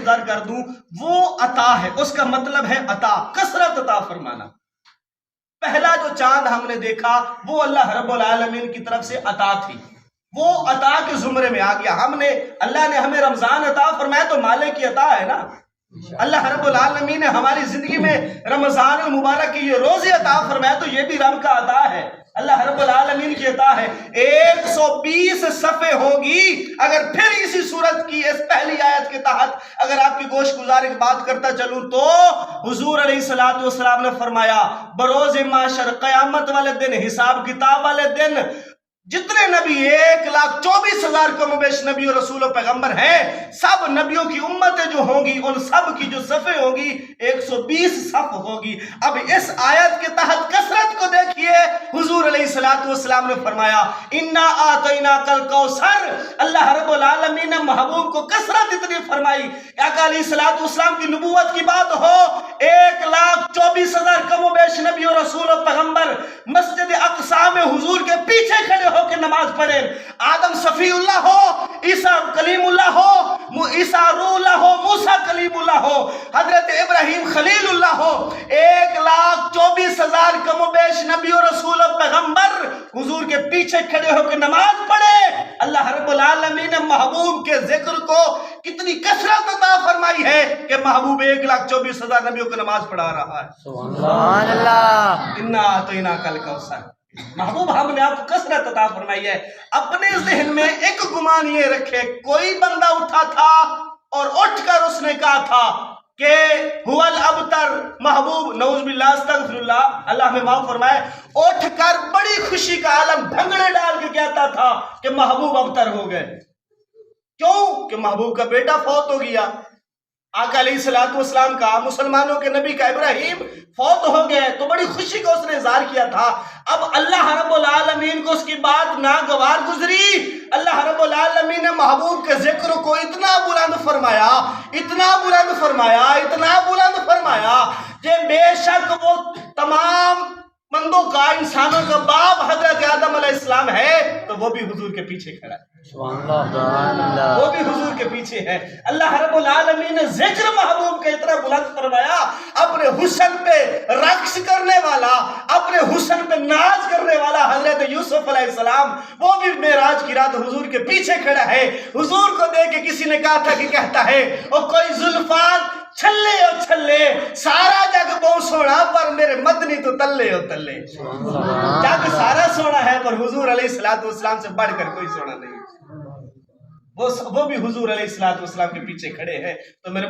گزار کر دوں، وہ عطا ہے، اس کا مطلب ہے عطا، کثرت عطا فرمانا۔ پہلا جو چاند ہم نے دیکھا وہ اللہ رب العالمین کی طرف سے عطا تھی، وہ عطا کے زمرے میں آ گیا۔ اللہ نے ہمیں رمضان عطا فرمایا تو مالے کی عطا ہے نا۔ اللہ رب العالمین نے ہماری زندگی میں رمضان المبارک کی یہ روزے عطا فرمایا تو یہ بھی رب کا عطا ہے، اللہ رب العالمین کی عطا ہے۔ 120 صفحے ہوگی اگر پھر اسی صورت کی اس پہلی آیت کے تحت اگر آپ کی گوشت گزاری کی بات کرتا چلوں تو حضور علیہ الصلوۃ والسلام نے فرمایا بروز معاشر قیامت والے دن، حساب کتاب والے دن، جتنے نبی 1,24,000 کم و بیش نبی و رسول و پیغمبر ہیں، سب نبیوں کی امتیں جو ہوں گی ان سب کی جو صفیں ہوں گی 120 صف ہوگی۔ اب اس آیت کے تحت کثرت کو دیکھیے، حضور علیہ السلام نے فرمایا انا اعطیناک الکوثر، اللہ رب العالمین نے محبوب کو کثرت اتنی فرمائی، آقا علیہ السلام کی نبوت کی بات ہو، 1,24,000 کم و بیش نبی و رسول و پیغمبر مسجد اقصی میں حضور کے پیچھے کھڑے ہو کے نماز پڑھیں، آدم صفی اللہ ہو، عیسیٰ کلیم اللہ ہو، عیسیٰ روح اللہ ہو، موسیٰ کلیم اللہ ہو، حضرت ابراہیم خلیل اللہ ہو، 1,24,000 کم و بیش نبی و رسول و پیغمبر حضور کے پیچھے کھڑے ہو کے نماز پڑھے۔ اللہ رب العالمین نے محبوب کے ذکر کو کتنی کثرت عطا فرمائی ہے کہ محبوب 1,24,000 نبیوں کو نماز پڑھا رہا ہے۔ سبحان اللہ۔ انا اعطیناک الکوثر، محبوب ہم نے آپ کو کثرت عطا فرمائی ہے۔ اپنے ذہن میں ایک گمان یہ رکھے، کوئی بندہ اٹھا تھا اور اٹھ کر اس نے کہا تھا کہ هو الابتر، محبوب نعوذ باللہ استغفر اللہ، اللہ میں معاف فرمائے، اٹھ کر بڑی خوشی کا عالم بھنگڑے ڈال کے کہتا تھا کہ محبوب ابتر ہو گئے۔ کیوں؟ کہ محبوب کا بیٹا فوت ہو گیا۔ آقا علیہ السلام کا، مسلمانوں کے نبی کا ابراہیم فوت ہو گئے تو بڑی خوشی کا اس نے اظہار کیا تھا۔ اب اللہ رب العالمین کو اس کی بات ناگوار گزری، اللہ رب العالمین نے محبوب کے ذکر کو اتنا بلند فرمایا، اتنا بلند فرمایا، اتنا بلند فرمایا کہ بے شک وہ تمام بندوں کا، انسانوں کا باپ حضرت آدم علیہ السلام ہے تو وہ بھی حضور کے پیچھے کھڑا ہے، وہ بھی حضور کے پیچھے ہے۔ اللہ رب العالمین نے ذکر محبوب کا اتنا بلند فرمایا، اپنے حسن پہ رقص کرنے والا، اپنے حسن پہ ناز کرنے والا حضرت یوسف علیہ السلام، وہ بھی معراج کی رات حضور کے پیچھے کھڑا ہے۔ حضور کو دیکھ کے کسی نے کہا تھا کہ کہتا ہے او کوئی زلفان چھلے اور چھلے، سارا جگ بہت سونا پر میرے مدنی تو تلے اور تلے۔ جگ سارا سونا ہے پر حضور علیہ السلام سے بڑھ کر کوئی سونا نہیں۔ وہ بھی حضور علیہ السلام کے پیچھے کھڑے ہیں۔ تو میرے